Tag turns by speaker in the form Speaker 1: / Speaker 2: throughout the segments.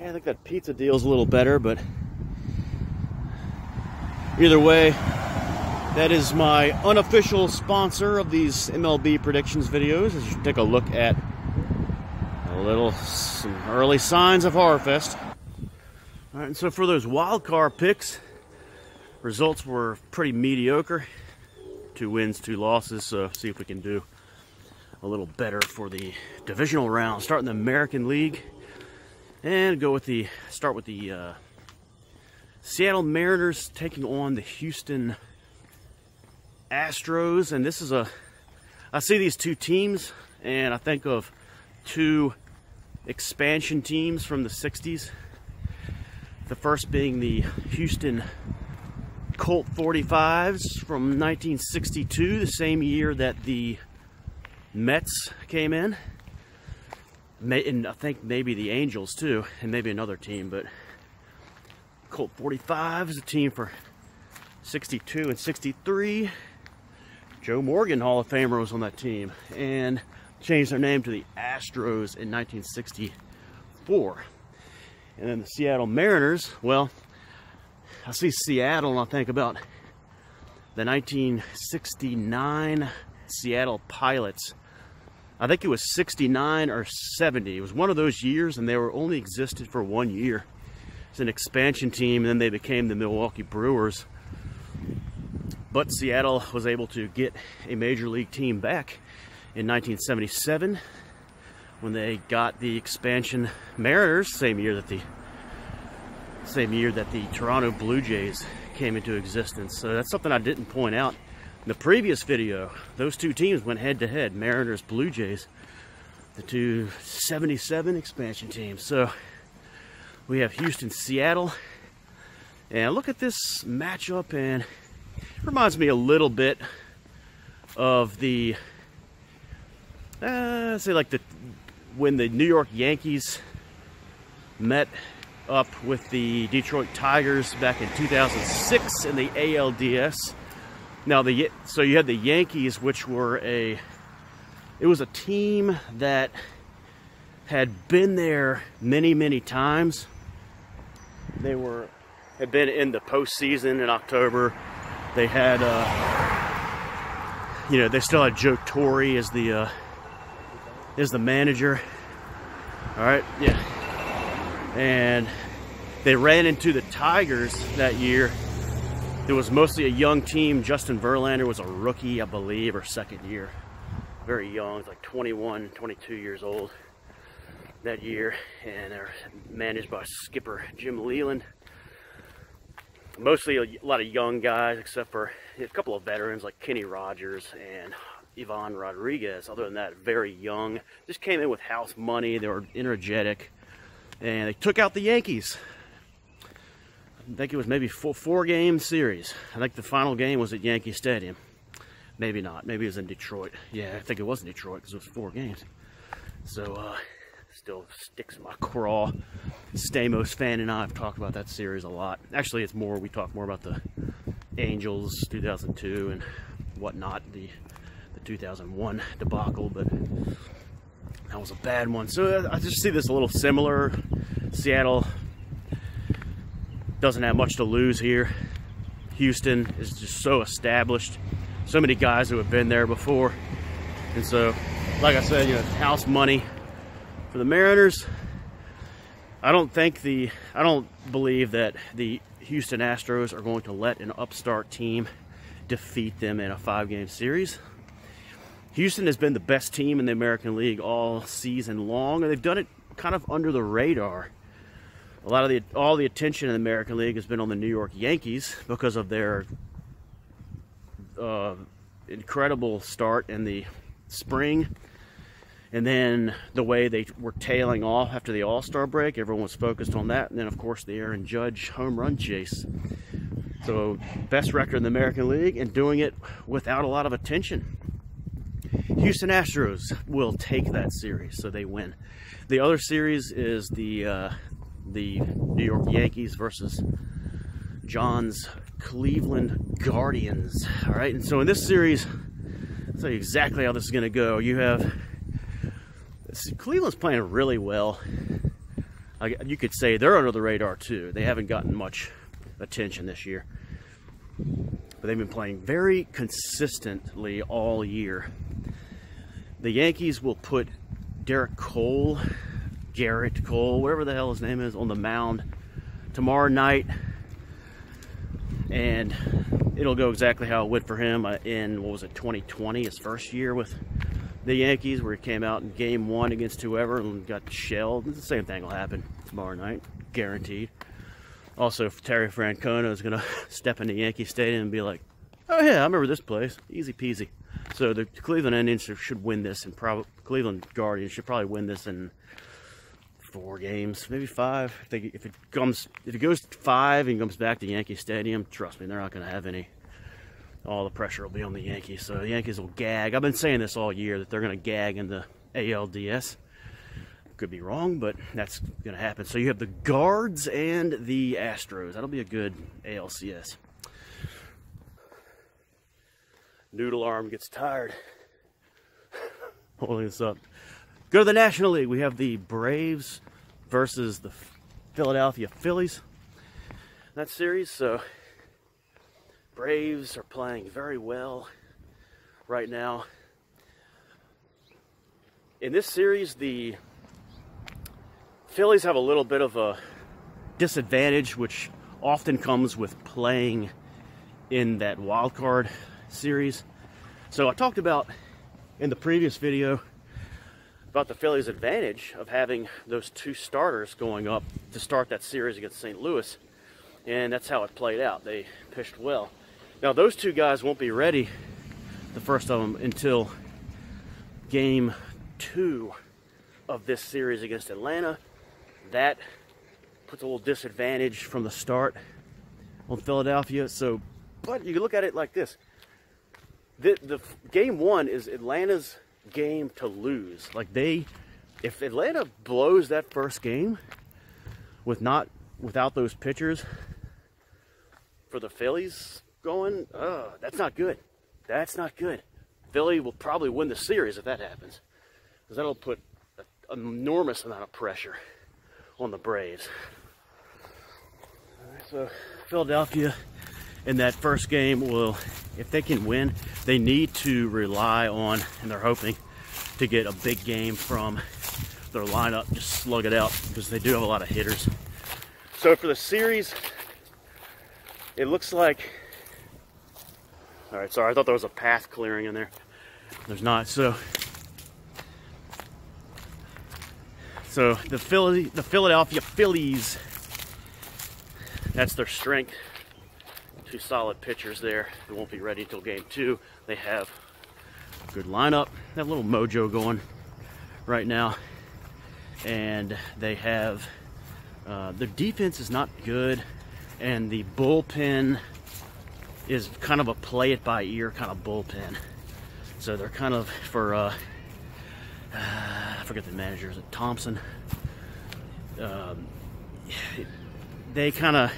Speaker 1: I think that pizza deal's a little better, but either way, that is my unofficial sponsor of these MLB predictions videos. As you take a look at some early signs of Horrorfest. All right, and so for those wild card picks, results were pretty mediocre. 2 wins, 2 losses. So see if we can do a little better for the divisional round. Start in the American League, and start with the Seattle Mariners taking on the Houston Astros. And this is I see these 2 teams, and I think of 2 expansion teams from the 60s. The first being the Houston Colt 45s from 1962, the same year that the Mets came in. And I think maybe the Angels too, and maybe another team, but Colt 45 is a team for 62 and 63. Joe Morgan, Hall of Famer, was on that team, and changed their name to the Astros in 1964. And then the Seattle Mariners, well, I see Seattle and I think about the 1969 Seattle Pilots. I think it was 69 or 70. It was one of those years, and they were only existed for 1 year. It's an expansion team, and then they became the Milwaukee Brewers. But Seattle was able to get a major league team back in 1977 when they got the expansion Mariners, same year that the Toronto Blue Jays came into existence. So that's something I didn't point out in the previous video. Those 2 teams went head to head, Mariners, Blue Jays, the 2 77 expansion teams. So we have Houston, Seattle, and look at this matchup, and it reminds me a little bit of the say like when the New York Yankees met up with the Detroit Tigers back in 2006 in the ALDS. Now so you had the Yankees, which were it was a team that had been there many times. They had been in the postseason in October. They had they still had Joe Torre as the manager. All right, yeah. And they ran into the Tigers that year. It was mostly a young team. Justin Verlander was a rookie, I believe, or second year. Very young, like 21, 22 years old that year. And they're managed by skipper Jim Leland. Mostly a lot of young guys, except for a couple of veterans like Kenny Rogers and Ivan Rodriguez. Other than that, very young. Just came in with house money. They were energetic. And they took out the Yankees. I think it was maybe 4-game series. I think the final game was at Yankee Stadium. Maybe not. Maybe it was in Detroit. Yeah, I think it was in Detroit because it was 4 games. So, still sticks in my craw. Stamos fan and I have talked about that series a lot. Actually, we talk more about the Angels 2002 and whatnot, the 2001 debacle, but that was a bad one. So I just see this a little similar. Seattle doesn't have much to lose here. Houston is just so established. So many guys who have been there before. And so, like I said, house money for the Mariners. I don't believe that the Houston Astros are going to let an upstart team defeat them in a 5-game series. Houston has been the best team in the American League all season long, and they've done it kind of under the radar. All the attention in the American League has been on the New York Yankees because of their incredible start in the spring, and then the way they were tailing off after the All-Star break. Everyone was focused on that, and then of course the Aaron Judge home run chase. So best record in the American League, and doing it without a lot of attention. Houston Astros will take that series, so they win. The other series is the New York Yankees versus John's Cleveland Guardians. All right, and so in this series, I'll tell you exactly how this is going to go. You have Cleveland's playing really well. You could say they're under the radar too. They haven't gotten much attention this year, but they've been playing very consistently all year. The Yankees will put Garrett Cole, whatever the hell his name is, on the mound tomorrow night, and it'll go exactly how it went for him in, what was it, 2020, his first year with the Yankees, where he came out in game 1 against whoever and got shelled. The same thing will happen tomorrow night, guaranteed. Also, Terry Francona is going to step into Yankee Stadium and be like, oh yeah, I remember this place, easy peasy. So the Cleveland Indians should win this, and Cleveland Guardians should probably win this in 4 games, maybe 5. If it goes 5 and comes back to Yankee Stadium, trust me, they're not going to have any. All the pressure will be on the Yankees, so the Yankees will gag. I've been saying this all year, that they're going to gag in the ALDS. Could be wrong, but that's going to happen. So you have the Guards and the Astros. That'll be a good ALCS. Noodle arm gets tired holding this up. Go to the National League. We have the Braves versus the Philadelphia Phillies. That series, so Braves are playing very well right now. In this series, the Phillies have a little bit of a disadvantage, which often comes with playing in that wild card series. So I talked about in the previous video about the Phillies' advantage of having those 2 starters going up to start that series against St. Louis, and that's how it played out. They pitched well. Now those 2 guys won't be ready, the first of them, until game 2 of this series against Atlanta. That puts a little disadvantage from the start on Philadelphia. So, but you can look at it like this. The game 1 is Atlanta's game to lose. Like, if Atlanta blows that first game without those pitchers for the Phillies going, that's not good. That's not good. Philly will probably win the series if that happens, because that'll put an enormous amount of pressure on the Braves. All right, so Philadelphia in that first game will, if they can win, they need to rely on, and they're hoping to get a big game from their lineup, just slug it out, because they do have a lot of hitters. So for the series, it looks like, all right, sorry, I thought there was a path clearing in there. There's not. So the Philadelphia Phillies, that's their strength. 2 solid pitchers there. They won't be ready until game 2. They have a good lineup. They have a little mojo going right now. And they have, their defense is not good. And the bullpen is kind of a play it by ear kind of bullpen. So they're kind of for, I forget the manager, is it Thompson? They kind of,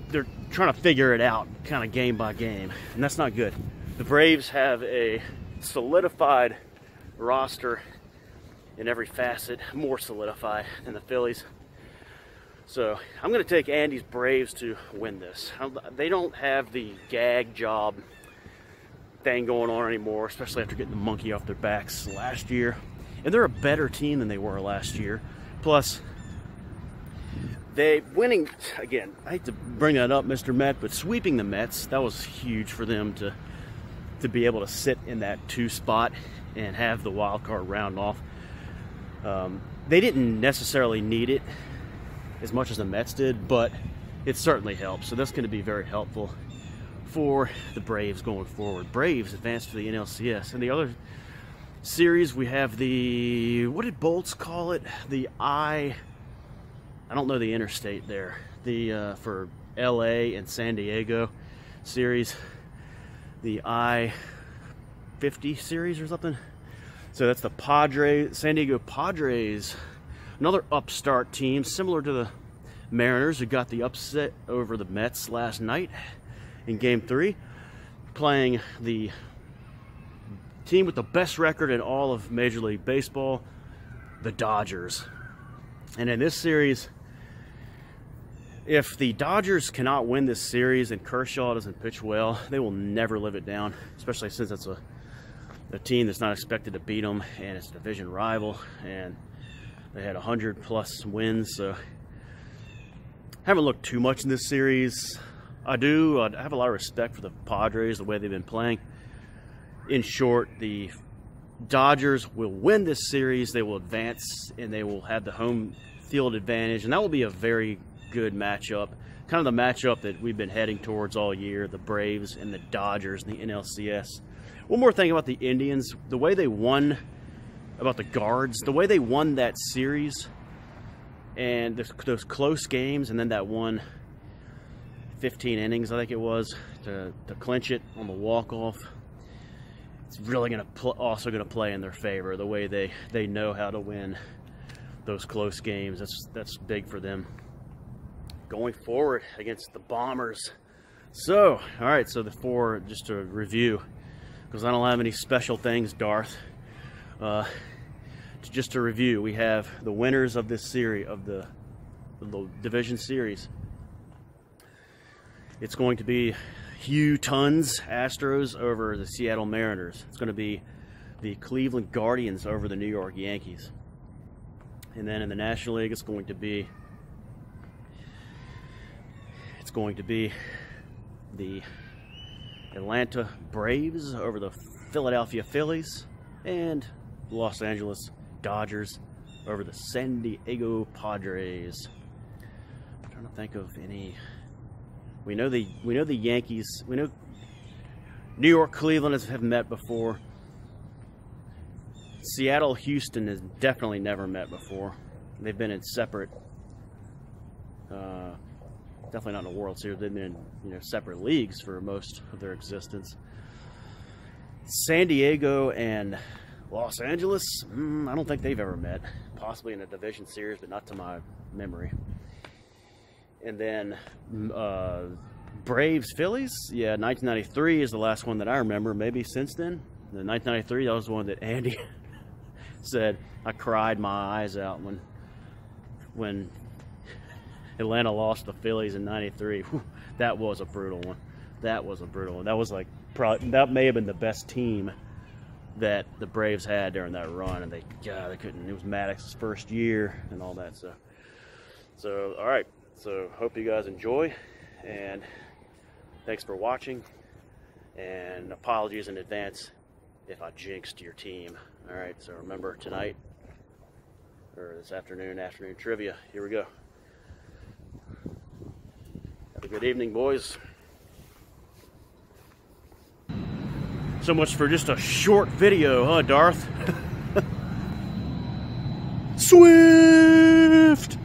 Speaker 1: they're trying to figure it out kind of game by game, and that's not good. The Braves have a solidified roster in every facet, more solidified than the Phillies. So I'm going to take Andy's Braves to win this. They don't have the gag job thing going on anymore, especially after getting the monkey off their backs last year. And they're a better team than they were last year. Plus, they winning, again, I hate to bring that up, Mr. Met, but sweeping the Mets, that was huge for them to be able to sit in that 2 spot and have the wild card round off. They didn't necessarily need it as much as the Mets did, but it certainly helps. So that's going to be very helpful for the Braves going forward. Braves advanced to the NLCS. And the other series, we have the, what did Bolts call it? The I don't know the interstate there. The for LA and San Diego series, the I-50 series or something. So that's the Padres, San Diego Padres, another upstart team similar to the Mariners, who got the upset over the Mets last night in Game 3, playing the team with the best record in all of Major League Baseball, the Dodgers. And in this series, if the Dodgers cannot win this series and Kershaw doesn't pitch well, they will never live it down, especially since it's a team that's not expected to beat them, and it's a division rival, and they had 100+ wins. So haven't looked too much in this series. I have a lot of respect for the Padres, the way they've been playing. In short, the Dodgers will win this series, they will advance, and they will have the home field advantage, and that will be a very good matchup. Kind of the matchup that we've been heading towards all year, the Braves and the Dodgers in the NLCS. One more thing about the Indians, the way they won, about the guards, the way they won that series, and those close games, and then that one 15 innings, I think it was, to clinch it on the walk-off. It's really also going to play in their favor, the way they know how to win those close games. That's big for them going forward against the Bombers. So, all right, so just to review, because I don't have any special things, Darth. Just to review, we have the winners of this series, of the division series. It's going to be Houston's Astros over the Seattle Mariners. It's going to be the Cleveland Guardians over the New York Yankees. And then in the National League, it's going to be the Atlanta Braves over the Philadelphia Phillies, and Los Angeles Dodgers over the San Diego Padres. I'm trying to think of any. We know the Yankees. We know New York, Cleveland have met before. Seattle, Houston has definitely never met before. They've been in separate. Definitely not in a World Series. They've been in separate leagues for most of their existence. San Diego and Los Angeles, I don't think they've ever met. Possibly in a division series, but not to my memory. And then Braves, Phillies, yeah, 1993 is the last one that I remember. Maybe since then. The 1993, that was the one that Andy said I cried my eyes out when Atlanta lost the Phillies in '93. That was a brutal one. That was a brutal one. That was like that may have been the best team that the Braves had during that run, and they couldn't. It was Maddox's first year and all that stuff. So all right. So hope you guys enjoy, and thanks for watching, and apologies in advance if I jinxed your team. All right, so remember tonight, or this afternoon trivia. Here we go. Have a good evening, boys. So much for just a short video, huh, Darth? Swift!